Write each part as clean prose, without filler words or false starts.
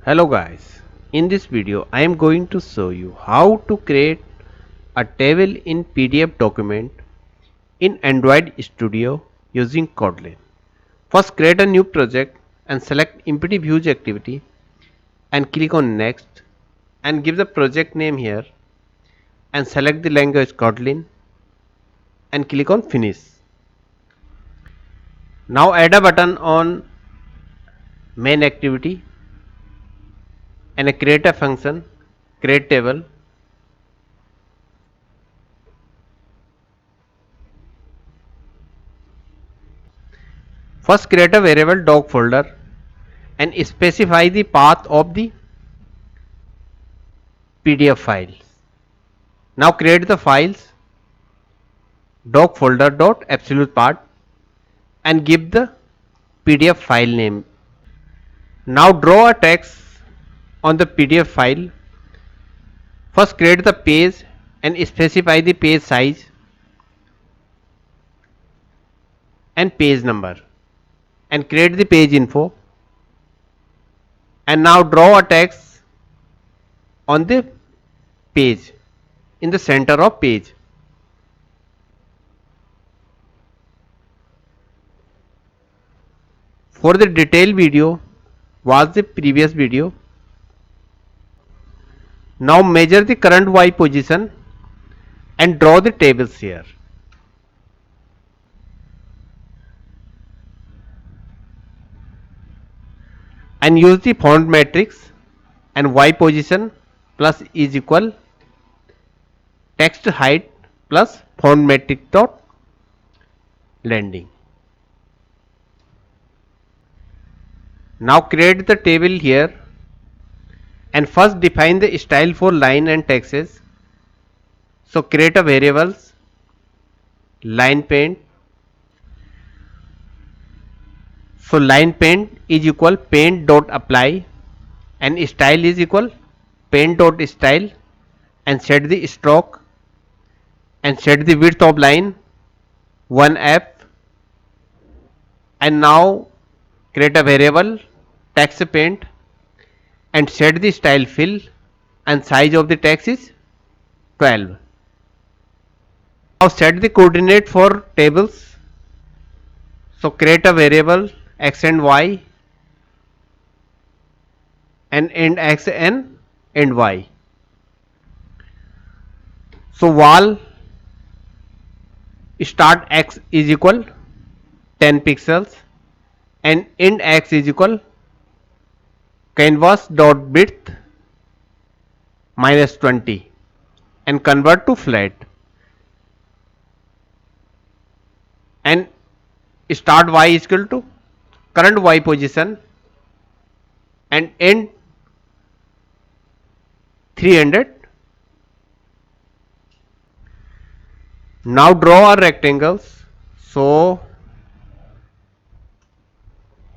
Hello guys, in this video I am going to show you how to create a table in PDF document in Android Studio using KOTLIN. First create a new project and select empty views activity and click on next and give the project name here and select the language KOTLIN and click on finish. Now add a button on main activity and create a function create table. First create a variable doc folder and specify the path of the PDF file. Now create the files doc folder dot absolute part and give the PDF file name. Now draw a text on the PDF file. First create the page and specify the page size and page number and create the page info. And now draw a text on the page in the center of page. For the detailed video, watch the previous video. Now measure the current Y position and draw the tables here. And use the font matrix and Y position plus is equal text height plus font matrix dot landing. Now create the table here and first define the style for line and texts. So create a variables line paint. So line paint is equal paint dot apply and style is equal paint dot style and set the stroke and set the width of line 1f. And now create a variable text paint and set the style fill and size of the text is 12. Now set the coordinate for tables. So create a variable x and y and end x and end y. So wall start x is equal 10 pixels and end x is equal canvas dot width minus 20 and convert to flat and start y is equal to current y position and end 300. Now draw our rectangles. So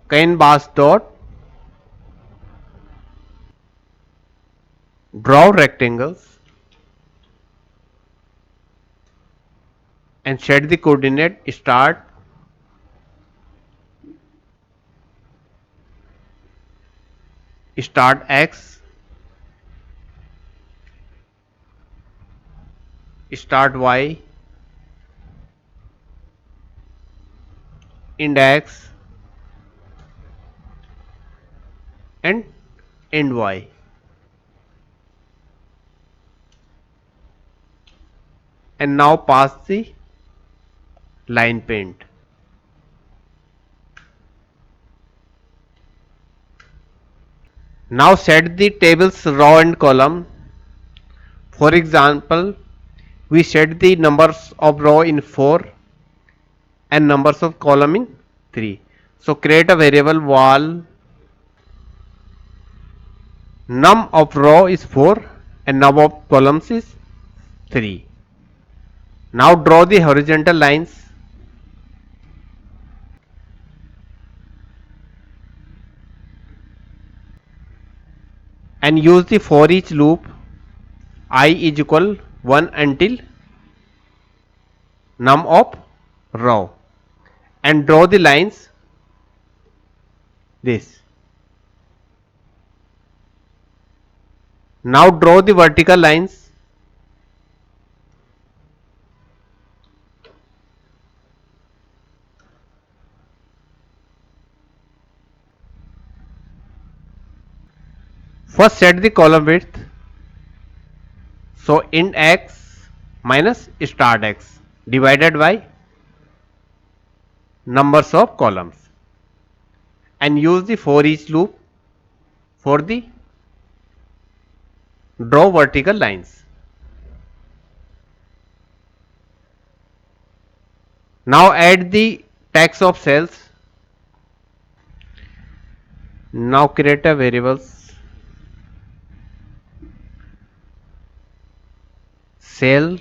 canvas dot draw rectangles and set the coordinate start x, start y, end x and end y. And now pass the line paint. Now set the tables row and column. For example, we set the numbers of row in 4 and numbers of column in 3. So create a variable wall num of row is 4 and num of columns is 3. Now draw the horizontal lines and use the for each loop I is equal 1 until num of row and draw the lines this. Now draw the vertical lines. First set the column width. So int x minus start x divided by numbers of columns, and use the for each loop for the draw vertical lines. Now add the tags of cells. Now create a variables cell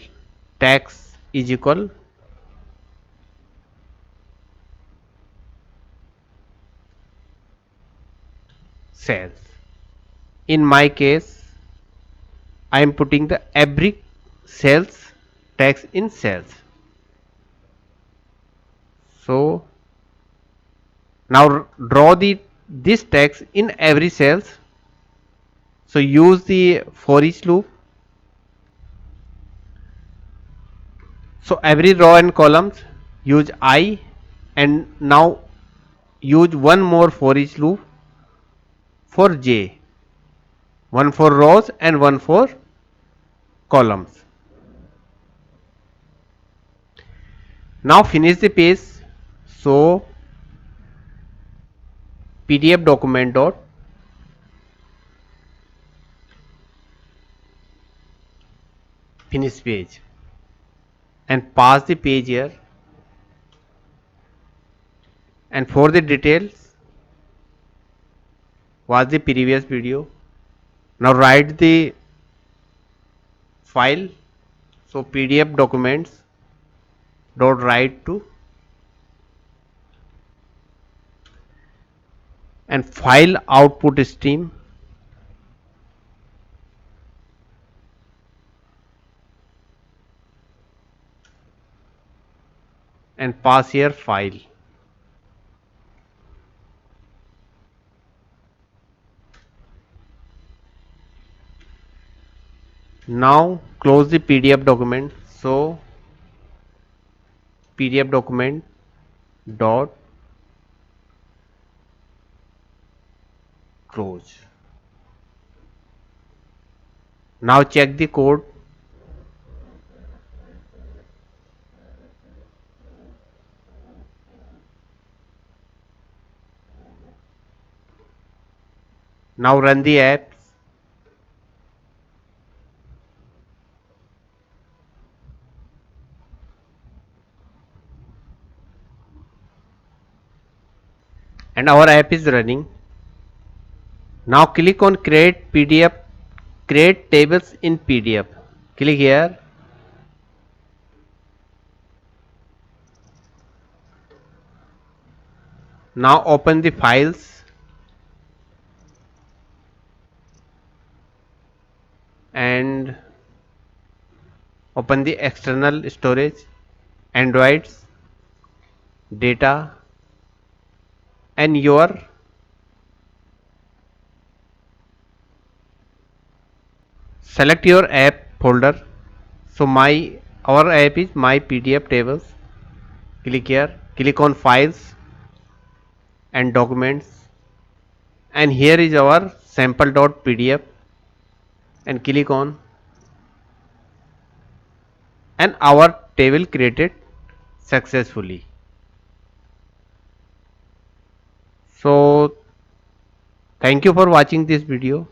tags is equal cells. In my case, I am putting the every cells tags in cells. So now draw the this text in every cells. So use the for each loop. So every row and columns use I, and now use one more for each loop for j, one for rows and one for columns. Now finish the page. So PDF document dot finish page and pass the page here, and for the details watch the previous video. Now write the file. So PDF documents dot write to, and file output stream, and pass here file. Now close the PDF document. So PDF document dot close. Now check the code. Now run the apps, and our app is running. Now click on create PDF, create tables in PDF. Click here. Now open the files and open the external storage, Androids, data, and your select your app folder. So our app is my PDF tables. Click here, click on files and documents, and here is our sample.pdf, and click on, and our table created successfully. So thank you for watching this video.